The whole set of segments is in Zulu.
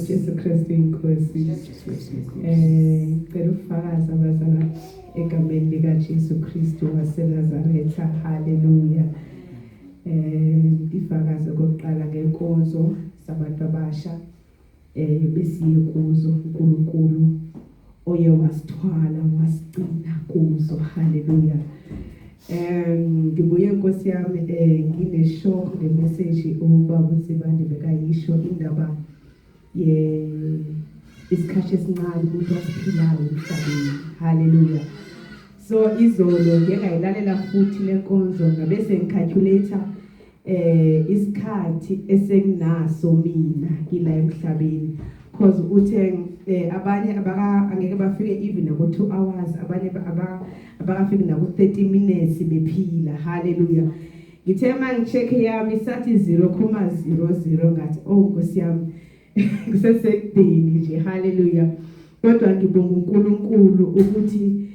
Jesu Kristu inkosi. Ngicela ukufakaza abazalwane egameni lika Jesu Kristu waseNazaretha. Haleluya. Ngifakaza kokuqala ngenkonzo sabantu abasha besiye kuzo uNkulunkulu oye wasithwala wasigcina kuzo. Haleluya. Ngibuye Nkosi yami ngineshock ngemessage ubaba uSibandi bekayisho indaba isikhathi esincane umuntu osiphilayo emhlabeni. Haleluya. So izolo ngiyayilalela futhi lenkonzo ngabe sengicalculator isikhathi esenginaso mina ngila emhlabeni because uthe abanye angeke bafike even ku 2 hours, abanye abakafiki naku 30 minutes bephila. Haleluya. Ngithe mangicheck yami sathi 0.00 ngathi Nkosi yami ngisesekudeni nje. Haleluya. Kodwa ngibonga uNkulunkulu ukuthi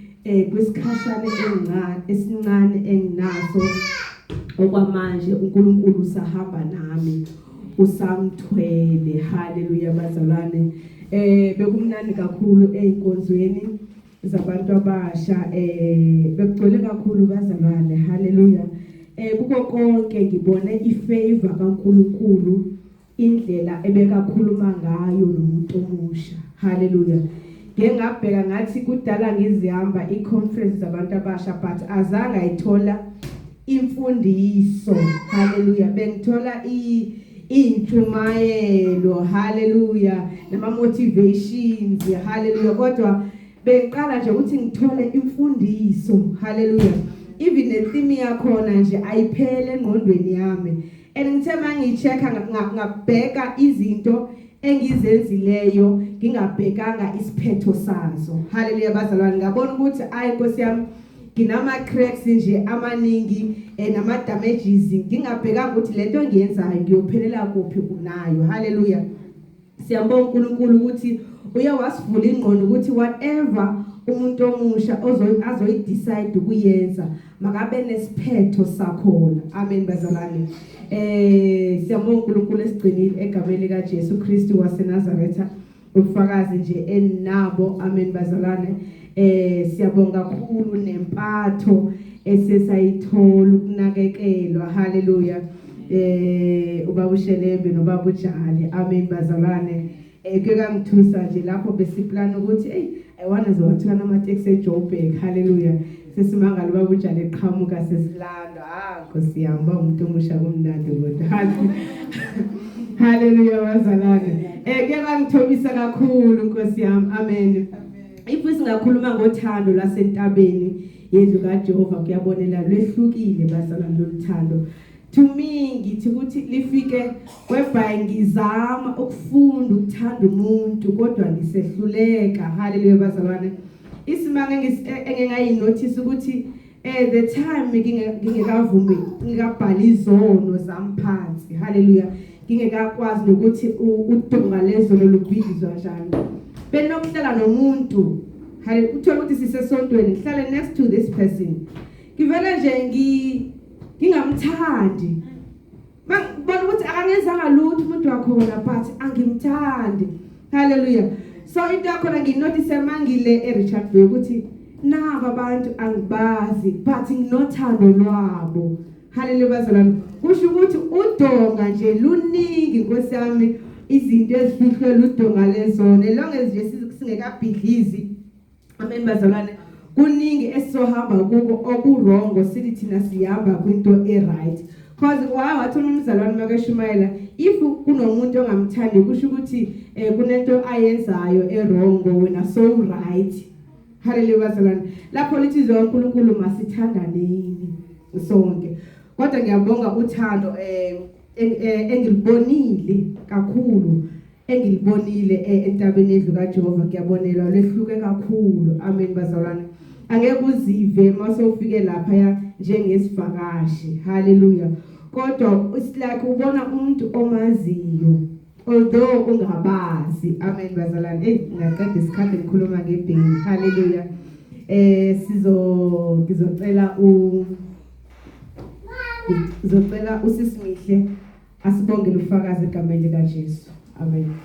kwesikhashana esincane enginaso okwamanje uNkulunkulu usahamba nami usamthwele. Haleluya bazalwane. Bekumnandi kakhulu einkonzweni zabantu abasha bekugcwele kakhulu bazalwane. Haleluya. Kuko konke ngibone ifavor kaNkulunkulu, indlela ebekakhuluma ngayo nomuntu omusha. Haleluya. Ngengabheka ngathi kudala ngizihamba iconference zabantu abasha but azange ayithola imfundiso. Haleluya. Bengithola intshumayelo. Haleluya. Nama motivations. Haleluya. Kodwa bengiqala nje ukuthi ngithole imfundiso. Haleluya. Even netheme yakhona nje ayiphele engqondweni yami. Ngithe mangichecka ngabheka izinto engizenzileyo ngingabhekanga isiphetho sazo. Haleluya bazalwane. Ngabona ukuthi Nkosi yami nginama cracks nje amaningi nama damages ngingabheka ukuthi lento engiyenzayo ngiyophelela kuphi kunayo. Haleluya. Siyabonga uNkulunkulu ukuthi uye wasivula ingqondo ukuthi whatever umuntu omusha azoyidecide ukuyenza makabe nesiphetho sakhona. Amen bazalwane. Siyabonga uNkulunkulu esigcinile egameni lika Jesu Kristu waseNazaretha ufakazi nje enabo. Amen bazalwane. Siyabonga kakhulu nempatho esesayithola ukunakekelwa. Haleluya. Ubaba uShelembe nobaba uJali. Amen bazalwane. Keka ngithusa nje lapho besiplan ukuthi I wanna zowathana amateksi eJoburg. Haleluya. Sesimangala ubaba uJali eqhamuka sesilanda. Nkosi yami umuntu omusha kumnandi kodwa. Haleluya bazalwane. Keka ngithobisa kakhulu Nkosi yami. Amen. If singakhuluma ngothando lasentabeni yendlu kaJehova kuyabonela lwehlukile bazalwane loluthando. To me ngithi ukuthi lifike whereby ngizama ukufunda ukuthanda umuntu kodwa ngisehluleka. Haleluya bazalwane. Isimanga engingayinotice ukuthi the time ngingekavumi ngikabhala izono zamphansi. Haleluya. Ngingekakwazi ukuthi udonga lezo lolubizwa njani. Benokuhlala nomuntu. Haleluya. Uthola ukuthi sisesontweni ngihlale next to this person. Ngivela nje ngingamthandi. Bona ukuthi akangenzanga lutho umuntu wakhona but angimthandi. Haleluya. So into yakhona nginotice mangile eRichard Bay ukuthi naba abantu angibazi but nginothando lwabo. Haleluya bazalwane. Kusho ukuthi udonga nje luningi Nkosi yami izinto ezifihlwe ludonga lezona long as nje singekabhidlizi. Amen bazalwane. Kuningi esizohamba kuko okurongo sithi thina siyahamba kwinto eright. Because wathola umzalwane makashumayela if kunomuntu ongamthandi kusho ukuthi kunento ayenzayo erongo wena so right. Haleluya bazalwane. Lapho lithi uNkulunkulu masithandaneni sonke. Kodwa ngiyabonga uthando engilibonile kakhulu entabeni yendlu kaJehova. Ngiyabonela lehluke kakhulu. Amen bazalwane. Angeke uzive masofike lapha njengesivakashi. Haleluya. Kodwa it's like ubona umuntu omaziyo although ungabazi. Amen bazalwane. Ngaqeda isikhathi ngikhuluma ngebheni. Haleluya. Ngizocela usisimihle asibongele ufakazi egameni likaJesu. Amen.